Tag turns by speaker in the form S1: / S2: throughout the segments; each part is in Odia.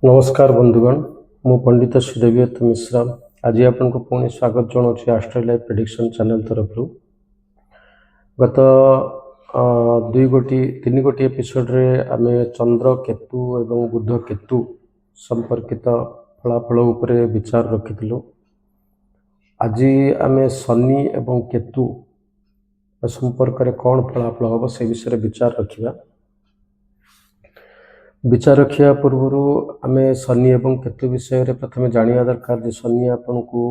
S1: नमस्कार बंधुगण मु पंडित श्रीदेवीदत्त मिश्रा आज आपको पुणी स्वागत जनाऊँ आस्ट्रो लाइफ प्रेडिक्शन चैनल तरफ गत तीन गोटी एपिसोड रे आमे चंद्र केतु एवं बुध केतु संपर्कित फलाफल उपरे विचार रखिथिलु। आज आमे शनि एवं केतु संपर्क रे कौन फलाफल हम से विषय विचार रखिबा। विचार रखा पूर्व आमे शनि एवं केतु विषय रे प्रथम जानिया दरकार जे शनि आपन को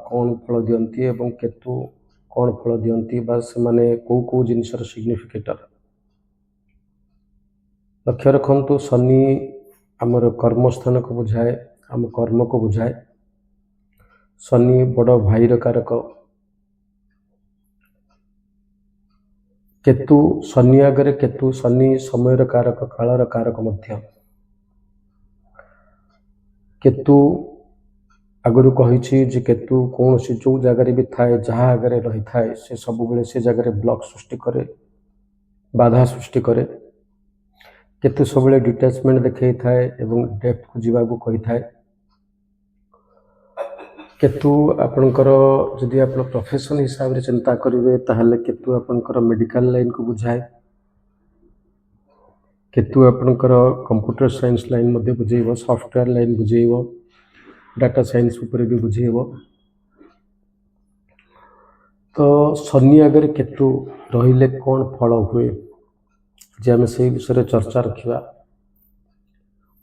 S1: कौन फल दियंती एवं केतु कौन फल दियंती बा से माने को जिनसर सिग्निफिकेटर लक्ष्य रखंतु। शनि आमर कर्मस्थान को बुझाए, आम कर्म को बुझाए। शनि बड़ भाईर कारक। केतु शनि आगे केतु शनि समय कारक, कालर कारक मध्य। केतु आगुरी कही जे केतु कौन सी जो जगार भी थाए जहाँ आगे रही थाए से सब बेले से जगार ब्लॉक सृष्टि करे, बाधा सृष्टि करे। केतु सब डिटाचमेंट देखई थाए एवं डेप्थ को जीवा को कही थाए। केतु आपनकर जदि आप प्रोफेशन हिसाब से चिंता करेंगे ताहले केतु आपनकर मेडिकल लाइन को बुझाए। केतु आपनकर कंप्यूटर साइंस लाइन मध्य बुझेब, सॉफ्टवेयर लाइन बुझेब, डाटा साइंस ऊपर भी बुझेब। तो शनि आगे केतु रहिले कौन फल हुए जे आम से विषय चर्चा रखा।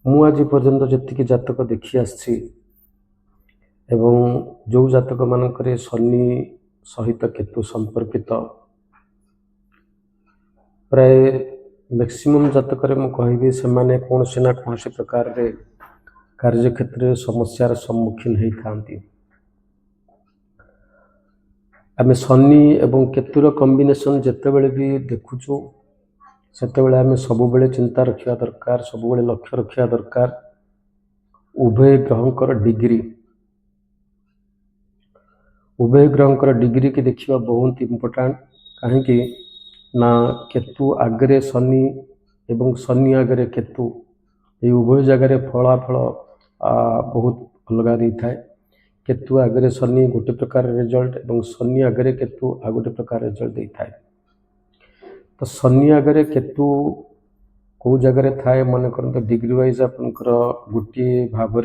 S1: मु आज पर्यंत जी जातक देखी आसी एवं जो जातक मानक शनि सहित केतु संपर्कित प्राय मैक्सिमम जातक मुझे से माने कौन से ना कौन से प्रकार रे कार्यक्षेत्र समस्यार सम्मुखीन होता। आम शनि एवं केतुर कॉम्बिनेशन जितेबले भी देखुचु सेतेबले आम सबुबले चिंता रखा दरकार, सबुबले लक्ष्य रखा दरकार उभय ग्रहंकर डिग्री। उभय ग्रहंकर डिग्री की देखिबा बहुत इम्पोर्टेंट। कहीं ना केतु आगरे शनि एवं शनि आगरे केतु ये उभय जगार फलाफल बहुत अलग दी थाए। केतु आगरे शनि गोटे प्रकार रिजल्ट एवं शनि आगरे केतु आ गोटे प्रकार रिजल्ट दे थाए। तो शनि आगरे केतु कौ जगार थाए मन कर डिग्री वाइज आपनकर गोटे भाव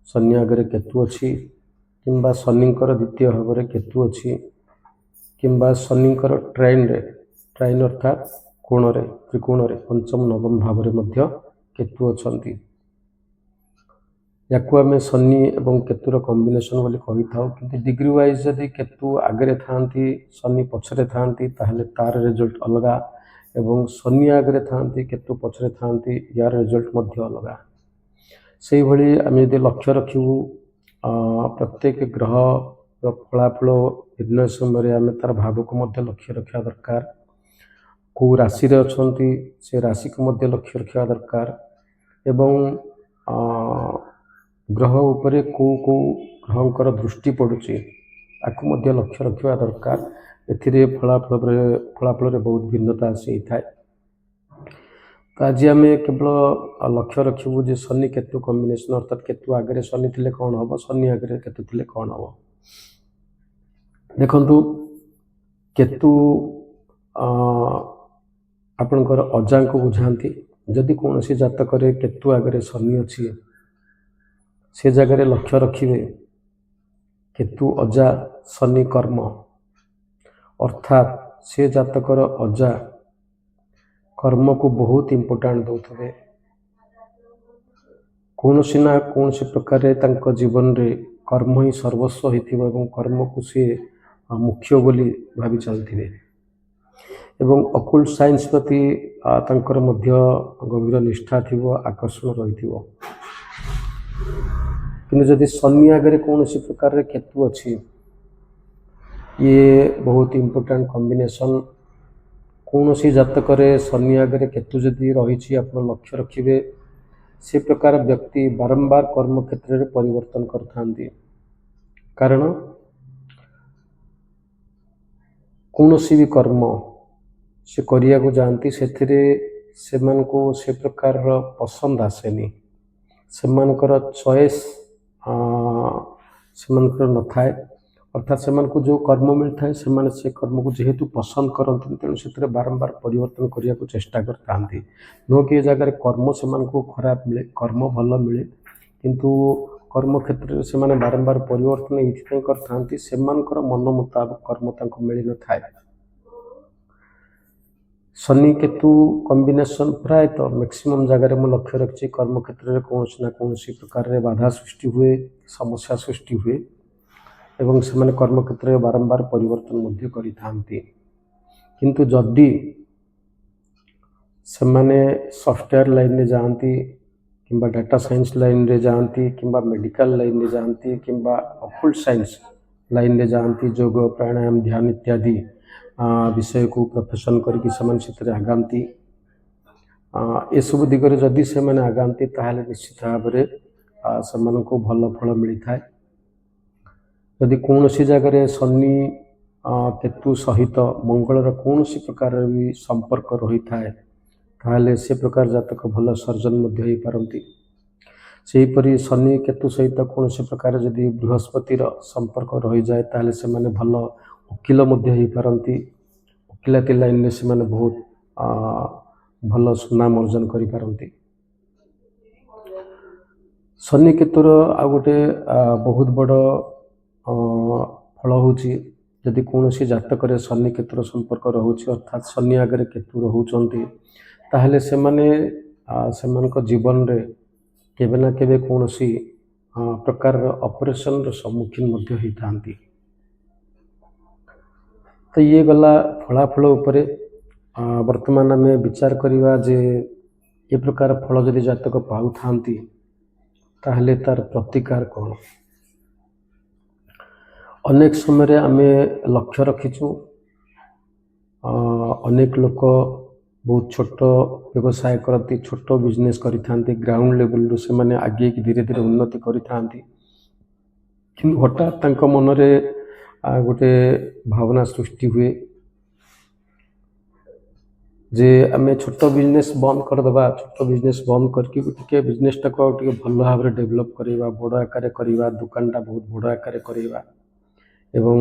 S1: शनि आगरे केतु अच्छी किंबा शनिकर द्वितीय भाव में केतु अच्छी किंबा शनिकर ट्राइन अर्थात कोण त्रिकोण पंचम नवम भाव में केतु अच्छा। या आम शनि एवं केतुर कॉम्बिनेशन बोली कही था कि डिग्री वाइज जदि केतु आगे था शनि पछरे था तार रिजल्ट अलग एवं शनि आगे था केतु पछरे था यार रिजल्ट अलग। से भली आम यदि लक्ष्य रखू प्रत्येक ग्रह फलाफल निर्णय समय आम तार भाव को मध्य लक्ष्य रखा दरकार। कौ राशि अच्छा से राशि को मध्य लक्ष्य रखा दरकार एवं ग्रह उपरे कौ ग्रहंकर दृष्टि पड़ुची आपको मध्य लक्ष्य रखा दरकार। एथिरे फलाफल बहुत भिन्नता आसी थाए। तो आज आम केवल लक्ष्य रखू जे शनि केतु कॉम्बिनेशन अर्थात केतु आगे शनि थिले कौन हम, शनि आगे केतु थिले कौन हम। देखंतु केतु आपनकर अजा को बुझाती। जदि कौन सी जातक केतु आगे शनि अच्छी से जगह लक्ष्य रखिए केतु अजा शनि कर्म अर्थात से जातकर अजा कर्म को बहुत इम्पोर्टेंट दौथे। कौन सी ना कौन सी प्रकार जीवन रे कर्म ही सर्वस्व हो कर्म को सी मुख्य बोली भावी चलते एवं अकुल्ट साइंस प्रति तांकर मध्य गभीर निष्ठा थी, आकर्षण रही। कि जदि शनि आगे कौन सी प्रकार केतु अच्छी ये बहुत इम्पोर्टेंट कॉम्बिनेशन। कौन सी जातक शनि आगे केतु जदि रही आप लक्ष्य रखिए से प्रकार व्यक्ति बारंबार कर्म क्षेत्र में परिवर्तन करथांती। कारण कौन सी भी कर्म से करिया को जानती से प्रकार पसंद आसेनी। ସେମାନଙ୍କର ଚଏସ୍ ସେମାନଙ୍କର ନଥାଏ, ଅର୍ଥାତ୍ ସେମାନଙ୍କୁ ଯେଉଁ କର୍ମ ମିଳିଥାଏ ସେମାନେ ସେ କର୍ମକୁ ଯେହେତୁ ପସନ୍ଦ କରନ୍ତି ତେଣୁ ସେଥିରେ ବାରମ୍ବାର ପରିବର୍ତ୍ତନ କରିବାକୁ ଚେଷ୍ଟା କରିଥାନ୍ତି। ନୁହଁ କି ଏ ଜାଗାରେ କର୍ମ ସେମାନଙ୍କୁ ଖରାପ ମିଳେ, କର୍ମ ଭଲ ମିଳେ, କିନ୍ତୁ କର୍ମ କ୍ଷେତ୍ରରେ ସେମାନେ ବାରମ୍ବାର ପରିବର୍ତ୍ତନ ଏଇଥିପାଇଁ କରିଥାନ୍ତି ସେମାନଙ୍କର ମନ ମୁତାବକ କର୍ମ ତାଙ୍କୁ ମିଳିନଥାଏ। ଶନି କେତୁ କମ୍ବିନେସନ୍ ପ୍ରାୟତଃ ମ୍ୟାକ୍ସିମମ୍ ଜାଗାରେ ମୁଁ ଲକ୍ଷ୍ୟ ରଖିଛି କର୍ମକ୍ଷେତ୍ରରେ କୌଣସି ନା କୌଣସି ପ୍ରକାରରେ ବାଧା ସୃଷ୍ଟି ହୁଏ, ସମସ୍ୟା ସୃଷ୍ଟି ହୁଏ ଏବଂ ସେମାନେ କର୍ମକ୍ଷେତ୍ରରେ ବାରମ୍ବାର ପରିବର୍ତ୍ତନ ମଧ୍ୟ କରିଥାନ୍ତି। କିନ୍ତୁ ଯଦି ସେମାନେ ସଫ୍ଟୱେୟାର ଲାଇନ୍ରେ ଯାଆନ୍ତି କିମ୍ବା ଡାଟା ସାଇନ୍ସ ଲାଇନ୍ରେ ଯାଆନ୍ତି କିମ୍ବା ମେଡ଼ିକାଲ ଲାଇନ୍ରେ ଯାଆନ୍ତି କିମ୍ବା ଅକୁଲ୍ଟ ସାଇନ୍ସ ଲାଇନ୍ରେ ଯାଆନ୍ତି, ଯୋଗ ପ୍ରାଣାୟାମ ଧ୍ୟାନ ଇତ୍ୟାଦି ବିଷୟକୁ ପ୍ରଫେସନ୍ କରିକି ସେମାନେ ସେଥିରେ ଆଗାନ୍ତି, ଏସବୁ ଦିଗରେ ଯଦି ସେମାନେ ଆଗାନ୍ତି ତାହେଲେ ନିଶ୍ଚିତ ଭାବରେ ସେମାନଙ୍କୁ ଭଲ ଫଳ ମିଳିଥାଏ। ଯଦି କୌଣସି ଜାଗାରେ ଶନି କେତୁ ସହିତ ମଙ୍ଗଳର କୌଣସି ପ୍ରକାରର ବି ସମ୍ପର୍କ ରହିଥାଏ ତାହେଲେ ସେ ପ୍ରକାର ଜାତକ ଭଲ ସର୍ଜନ ମଧ୍ୟ ହେଇପାରନ୍ତି। ସେହିପରି ଶନି କେତୁ ସହିତ କୌଣସି ପ୍ରକାର ଯଦି ବୃହସ୍ପତିର ସମ୍ପର୍କ ରହିଯାଏ ତାହେଲେ ସେମାନେ ଭଲ ଓକିଲ ମଧ୍ୟ ହେଇପାରନ୍ତି। ଓକିଲାତି ଲାଇନ୍ରେ ସେମାନେ ବହୁତ ଭଲ ସୁନାମ ଅର୍ଜନ କରିପାରନ୍ତି। ଶନି କେତୁର ଆଉ ଗୋଟେ ବହୁତ ବଡ଼ ଫଳ ହେଉଛି ଯଦି କୌଣସି ଜାତକରେ ଶନି କେତୁର ସମ୍ପର୍କ ରହୁଛି ଅର୍ଥାତ୍ ଶନି ଆଗରେ କେତୁ ରହୁଛନ୍ତି ତାହେଲେ ସେମାନେ ସେମାନଙ୍କ ଜୀବନରେ କେବେ ନା କେବେ କୌଣସି ପ୍ରକାରର ଅପରେସନର ସମ୍ମୁଖୀନ ମଧ୍ୟ ହେଇଥାନ୍ତି। ତ ଇଏ ଗଲା ଫଳାଫଳ ଉପରେ। ବର୍ତ୍ତମାନ ଆମେ ବିଚାର କରିବା ଯେ ଏ ପ୍ରକାର ଫଳ ଯଦି ଜାତକ ପାଉଥାନ୍ତି ତାହେଲେ ତାର ପ୍ରତିକାର କ'ଣ। ଅନେକ ସମୟରେ ଆମେ ଲକ୍ଷ୍ୟ ରଖିଛୁ ଅନେକ ଲୋକ ବହୁତ ଛୋଟ ବ୍ୟବସାୟ କରନ୍ତି, ଛୋଟ ବିଜନେସ୍ କରିଥାନ୍ତି, ଗ୍ରାଉଣ୍ଡ ଲେଭେଲରୁ ସେମାନେ ଆଗେଇକି ଧୀରେ ଧୀରେ ଉନ୍ନତି କରିଥାନ୍ତି, କିନ୍ତୁ ହଠାତ୍ ତାଙ୍କ ମନରେ ଗୋଟେ ଭାବନା ସୃଷ୍ଟି ହୁଏ ଯେ ଆମେ ଛୋଟ ବିଜନେସ୍ ବନ୍ଦ କରିଦେବା, ଛୋଟ ବିଜନେସ୍ ବନ୍ଦ କରିକି ଟିକେ ବିଜନେସ୍ଟାକୁ ଆଉ ଟିକେ ଭଲ ଭାବରେ ଡେଭଲପ୍ କରିବା, ବଡ଼ ଆକାରରେ କରିବା, ଦୋକାନଟା ବହୁତ ବଡ଼ ଆକାରରେ କରିବା ଏବଂ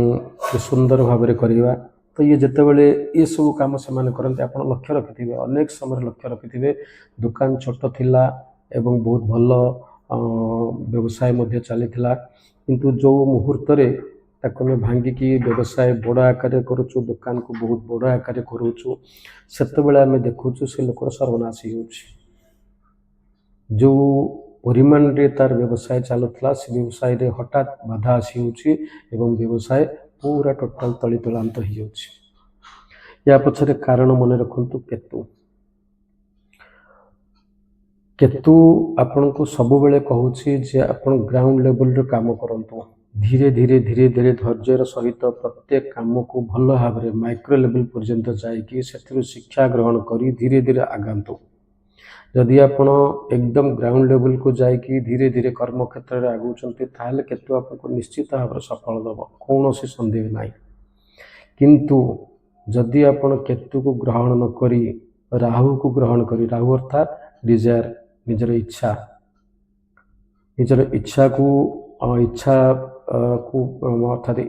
S1: ସୁନ୍ଦର ଭାବରେ କରିବା। ତ ଇଏ ଯେତେବେଳେ ଏସବୁ କାମ ସେମାନେ କରନ୍ତି ଆପଣ ଲକ୍ଷ୍ୟ ରଖିଥିବେ, ଅନେକ ସମୟରେ ଲକ୍ଷ୍ୟ ରଖିଥିବେ ଦୋକାନ ଛୋଟ ଥିଲା ଏବଂ ବହୁତ ଭଲ ବ୍ୟବସାୟ ମଧ୍ୟ ଚାଲିଥିଲା, କିନ୍ତୁ ଯେଉଁ ମୁହୂର୍ତ୍ତରେ ତାକୁ ଆମେ ଭାଙ୍ଗିକି ବ୍ୟବସାୟ ବଡ଼ ଆକାରରେ କରୁଛୁ, ଦୋକାନକୁ ବହୁତ ବଡ଼ ଆକାରରେ କରୁଛୁ, ସେତେବେଳେ ଆମେ ଦେଖୁଛୁ ସେ ଲୋକର ସର୍ବନାଶ ହେଉଛି। ଯେଉଁ ପରିମାଣରେ ତାର ବ୍ୟବସାୟ ଚାଲୁଥିଲା ସେ ବ୍ୟବସାୟରେ ହଠାତ୍ ବାଧା ଆସିଯାଉଛି ଏବଂ ବ୍ୟବସାୟ ପୁରା ଟୋଟାଲ ତଳିତଳାନ୍ତ ହେଇଯାଉଛି। ୟା ପଛରେ କାରଣ ମନେ ରଖନ୍ତୁ କେତୁ। କେତୁ ଆପଣଙ୍କୁ ସବୁବେଳେ କହୁଛି ଯେ ଆପଣ ଗ୍ରାଉଣ୍ଡ ଲେଭେଲରେ କାମ କରନ୍ତୁ, ଧୀରେ ଧୀରେ ଧୀରେ ଧୀରେ ଧୈର୍ଯ୍ୟର ସହିତ ପ୍ରତ୍ୟେକ କାମକୁ ଭଲ ଭାବରେ ମାଇକ୍ରୋ ଲେଭେଲ ପର୍ଯ୍ୟନ୍ତ ଯାଇକି ସେଥିରୁ ଶିକ୍ଷା ଗ୍ରହଣ କରି ଧୀରେ ଧୀରେ ଆଗାନ୍ତୁ। ଯଦି ଆପଣ ଏକଦମ ଗ୍ରାଉଣ୍ଡ ଲେଭେଲକୁ ଯାଇକି ଧୀରେ ଧୀରେ କର୍ମକ୍ଷେତ୍ରରେ ଆଗଉଛନ୍ତି ତାହେଲେ କେତୁ ଆପଣଙ୍କୁ ନିଶ୍ଚିତ ଭାବରେ ସଫଳ ଦେବ, କୌଣସି ସନ୍ଦେହ ନାହିଁ। କିନ୍ତୁ ଯଦି ଆପଣ କେତୁକୁ ଗ୍ରହଣ ନ କରି ରାହୁକୁ ଗ୍ରହଣ କରି, ରାହୁ ଅର୍ଥାତ୍ ଡିଜାୟାର, ନିଜର ଇଚ୍ଛାକୁ ଅର୍ଥାତ୍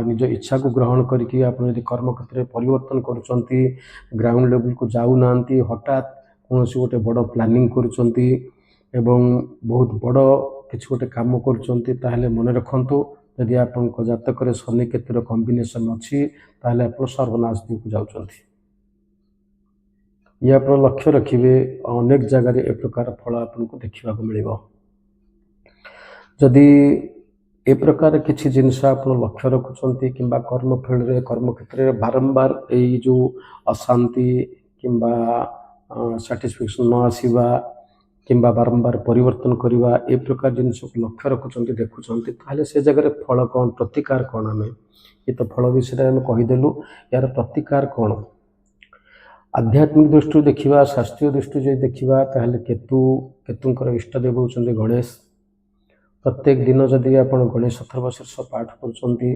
S1: ନିଜ ଇଚ୍ଛାକୁ ଗ୍ରହଣ କରିକି ଆପଣ ଯଦି କର୍ମକ୍ଷେତ୍ରରେ ପରିବର୍ତ୍ତନ କରୁଛନ୍ତି, ଗ୍ରାଉଣ୍ଡ ଲେଭେଲକୁ ଯାଉନାହାନ୍ତି, ହଠାତ୍ କୌଣସି ଗୋଟେ ବଡ଼ ପ୍ଲାନିଂ କରୁଛନ୍ତି ଏବଂ ବହୁତ ବଡ଼ କିଛି ଗୋଟେ କାମ କରୁଛନ୍ତି, ତାହେଲେ ମନେ ରଖନ୍ତୁ ଯଦି ଆପଣଙ୍କ ଜାତକରେ ଶନି କେତୁର କମ୍ବିନେସନ୍ ଅଛି ତାହେଲେ ଆପଣ ସର୍ବନାଶ ଦିଗକୁ ଯାଉଛନ୍ତି। ଇଏ ଆପଣ ଲକ୍ଷ୍ୟ ରଖିବେ, ଅନେକ ଜାଗାରେ ଏ ପ୍ରକାର ଫଳ ଆପଣଙ୍କୁ ଦେଖିବାକୁ ମିଳିବ। ଯଦି ଏ ପ୍ରକାର କିଛି ଜିନିଷ ଆପଣ ଲକ୍ଷ୍ୟ ରଖୁଛନ୍ତି କିମ୍ବା କର୍ମକ୍ଷେତ୍ରରେ ବାରମ୍ବାର ଏଇ ଯେଉଁ ଅଶାନ୍ତି କିମ୍ବା ସାଟିସ୍ଫ୍ୟାକ୍ସନ୍ ନ ଆସିବା କିମ୍ବା ବାରମ୍ବାର ପରିବର୍ତ୍ତନ କରିବା ଏ ପ୍ରକାର ଜିନିଷକୁ ଲକ୍ଷ୍ୟ ରଖୁଛନ୍ତି, ଦେଖୁଛନ୍ତି, ତାହେଲେ ସେ ଜାଗାରେ ଫଳ କ'ଣ, ପ୍ରତିକାର କ'ଣ। ଆମେ ଏ ତ ଫଳ ବିଷୟରେ ଆମେ କହିଦେଲୁ, ଏହାର ପ୍ରତିକାର କ'ଣ। ଆଧ୍ୟାତ୍ମିକ ଦୃଷ୍ଟିରୁ ଦେଖିବା, ଶାସ୍ତ୍ରୀୟ ଦୃଷ୍ଟିରୁ ଯଦି ଦେଖିବା ତାହେଲେ କେତୁଙ୍କର ଇଷ୍ଟଦେବ ହେଉଛନ୍ତି ଗଣେଶ। ପ୍ରତ୍ୟେକ ଦିନ ଯଦି ଆପଣ ଗଣେଶ ଅଥର୍ବଶୀର୍ଷ ପାଠ କରୁଛନ୍ତି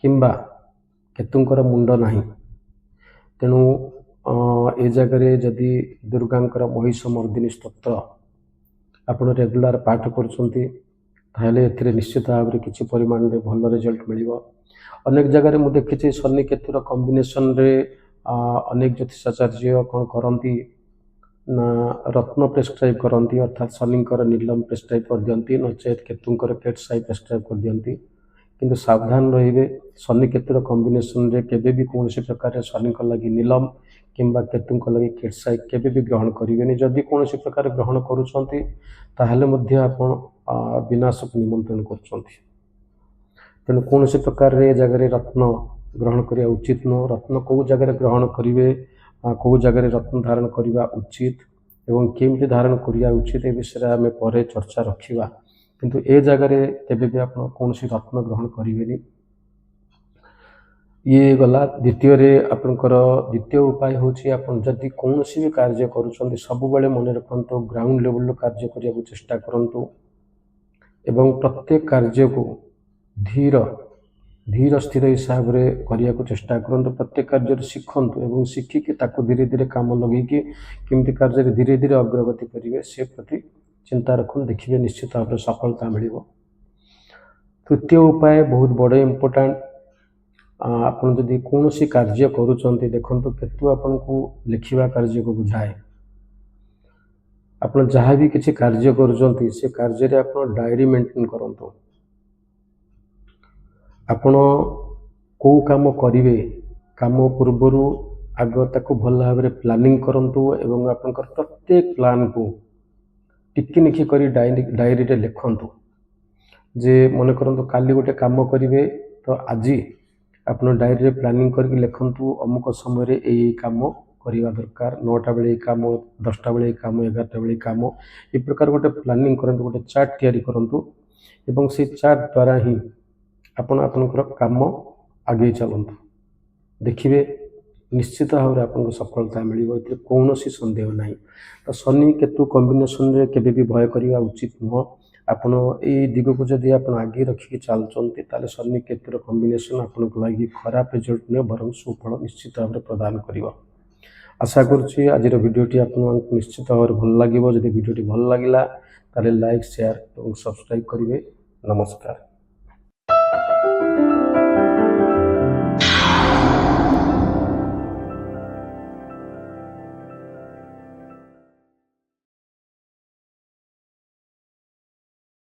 S1: କିମ୍ବା କେତୁଙ୍କର ମୁଣ୍ଡ ନାହିଁ, ତେଣୁ ଏ ଜାଗାରେ ଯଦି ଦୁର୍ଗାଙ୍କର ମହିଷ ମର୍ଦିନୀ ସ୍ତୋତ୍ର ଆପଣ ରେଗୁଲାର ପାଠ କରୁଛନ୍ତି ତାହେଲେ ଏଥିରେ ନିଶ୍ଚିତ ଭାବରେ କିଛି ପରିମାଣରେ ଭଲ ରେଜଲ୍ଟ ମିଳିବ। ଅନେକ ଜାଗାରେ ମୁଁ ଦେଖିଛି ଶନି କେତୁର କମ୍ବିନେସନରେ ଅନେକ ଜ୍ୟୋତିଷାଚାର୍ଯ୍ୟ କ'ଣ କରନ୍ତି ନା ରତ୍ନ ପ୍ରେସ୍କ୍ରାଇବ୍ କରନ୍ତି, ଅର୍ଥାତ୍ ଶନିଙ୍କର ନୀଲମ ପ୍ରେସ୍କ୍ରାଇବ୍ କରିଦିଅନ୍ତି, ନଚେତ୍ କେତୁଙ୍କର କେଟସାଇ ପ୍ରେସ୍କ୍ରାଇବ୍ କରିଦିଅନ୍ତି। କିନ୍ତୁ ସାବଧାନ ରହିବେ, ଶନି କେତୁର କମ୍ବିନେସନରେ କେବେ ବି କୌଣସି ପ୍ରକାରରେ ଶନିଙ୍କ ଲାଗି ନୀଲମ କିମ୍ବା କେତୁଙ୍କ ଲାଗି କେଟସାଇ କେବେ ବି ଗ୍ରହଣ କରିବେନି। ଯଦି କୌଣସି ପ୍ରକାର ଗ୍ରହଣ କରୁଛନ୍ତି ତାହେଲେ ମଧ୍ୟ ଆପଣ ବିନାଶକୁ ନିମନ୍ତ୍ରଣ କରୁଛନ୍ତି। ତେଣୁ କୌଣସି ପ୍ରକାରରେ ଏ ଜାଗାରେ ରତ୍ନ ଗ୍ରହଣ କରିବା ଉଚିତ ନୁହଁ। ରତ୍ନ କେଉଁ ଜାଗାରେ ଗ୍ରହଣ କରିବେ, କେଉଁ ଜାଗାରେ ରତ୍ନ ଧାରଣ କରିବା ଉଚିତ ଏବଂ କେମିତି ଧାରଣ କରିବା ଉଚିତ ଏ ବିଷୟରେ ଆମେ ପରେ ଚର୍ଚ୍ଚା ରଖିବା। କିନ୍ତୁ ଏ ଜାଗାରେ କେବେ ବି ଆପଣ କୌଣସି ରତ୍ନ ଗ୍ରହଣ କରିବେନି। ଇଏ ଗଲା। ଦ୍ୱିତୀୟରେ ଆପଣଙ୍କର ଦ୍ୱିତୀୟ ଉପାୟ ହେଉଛି ଆପଣ ଯଦି କୌଣସି ବି କାର୍ଯ୍ୟ କରୁଛନ୍ତି ସବୁବେଳେ ମନେ ରଖନ୍ତୁ ଗ୍ରାଉଣ୍ଡ ଲେଭେଲରୁ କାର୍ଯ୍ୟ କରିବାକୁ ଚେଷ୍ଟା କରନ୍ତୁ ଏବଂ ପ୍ରତ୍ୟେକ କାର୍ଯ୍ୟକୁ ଧୀର ସ୍ଥିର ହିସାବରେ କରିବାକୁ ଚେଷ୍ଟା କରନ୍ତୁ। ପ୍ରତ୍ୟେକ କାର୍ଯ୍ୟରେ ଶିଖନ୍ତୁ ଏବଂ ଶିଖିକି ତାକୁ ଧୀରେ ଧୀରେ କାମ ଲଗେଇକି କେମିତି କାର୍ଯ୍ୟରେ ଧୀରେ ଧୀରେ ଅଗ୍ରଗତି କରିବେ ସେ ପ୍ରତି ଚିନ୍ତା ରଖନ୍ତୁ। ଦେଖିବେ ନିଶ୍ଚିତ ଭାବରେ ସଫଳତା ମିଳିବ। ତୃତୀୟ ଉପାୟ ବହୁତ ବଡ଼ ଇମ୍ପୋର୍ଟାଣ୍ଟ। ଆପଣ ଯଦି କୌଣସି କାର୍ଯ୍ୟ କରୁଛନ୍ତି ଦେଖନ୍ତୁ କେତୁ ଆପଣଙ୍କୁ ଲେଖିବା କାର୍ଯ୍ୟକୁ ବୁଝାଏ। ଆପଣ ଯାହା ବି କିଛି କାର୍ଯ୍ୟ କରୁଛନ୍ତି ସେ କାର୍ଯ୍ୟରେ ଆପଣ ଡାଏରୀ ମେଣ୍ଟେନ୍ କରନ୍ତୁ। ଆପଣ କେଉଁ କାମ କରିବେ କାମ ପୂର୍ବରୁ ଆଗ ତାକୁ ଭଲ ଭାବରେ ପ୍ଲାନିଂ କରନ୍ତୁ ଏବଂ ଆପଣଙ୍କର ପ୍ରତ୍ୟେକ ପ୍ଲାନ୍କୁ ଟିକିନିଖି କରି ଡାଏରୀରେ ଲେଖନ୍ତୁ। ଯେ ମନେ କରନ୍ତୁ କାଲି ଗୋଟେ କାମ କରିବେ ତ ଆଜି ଆପଣ ଡାଏରୀରେ ପ୍ଲାନିଂ କରିକି ଲେଖନ୍ତୁ ଅମୁକ ସମୟରେ ଏଇ କାମ କରିବା ଦରକାର, 9ଟା ବେଳେ ଏଇ କାମ, 10ଟା ବେଳେ ଏଇ କାମ, 11ଟା ବେଳେ ଏଇ କାମ, ଏ ପ୍ରକାର ଗୋଟେ ପ୍ଲାନିଂ କରନ୍ତୁ, ଗୋଟେ ଚାର୍ଟ ତିଆରି କରନ୍ତୁ ଏବଂ ସେଇ ଚାର୍ଟ ଦ୍ୱାରା ହିଁ ଆପଣ ଆପଣଙ୍କର କାମ ଆଗେଇ ଚାଲନ୍ତୁ। ଦେଖିବେ ନିଶ୍ଚିତ ଭାବରେ ଆପଣଙ୍କୁ ସଫଳତା ମିଳିବ, ଏଥିରେ କୌଣସି ସନ୍ଦେହ ନାହିଁ। ତ ଶନି କେତୁ କମ୍ବିନେସନରେ କେବେ ବି ଭୟ କରିବା ଉଚିତ ନୁହଁ। ଆପଣ ଏଇ ଦିଗକୁ ଯଦି ଆପଣ ଆଗେଇ ରଖିକି ଚାଲୁଛନ୍ତି ତାହେଲେ ଶନି କେତୁର କମ୍ବିନେସନ୍ ଆପଣଙ୍କ ଲାଗି ଖରାପ ରେଜଲ୍ଟ ନୁହେଁ ବରଂ ସୁଫଳ ନିଶ୍ଚିତ ଭାବରେ ପ୍ରଦାନ କରିବ। ଆଶା କରୁଛି ଆଜିର ଭିଡ଼ିଓଟି ଆପଣଙ୍କୁ ନିଶ୍ଚିତ ଭାବରେ ଭଲ ଲାଗିବ। ଯଦି ଭିଡ଼ିଓଟି ଭଲ ଲାଗିଲା ତାହେଲେ ଲାଇକ୍, ସେୟାର ଏବଂ ସବସ୍କ୍ରାଇବ୍ କରିବେ। ନମସ୍କାର।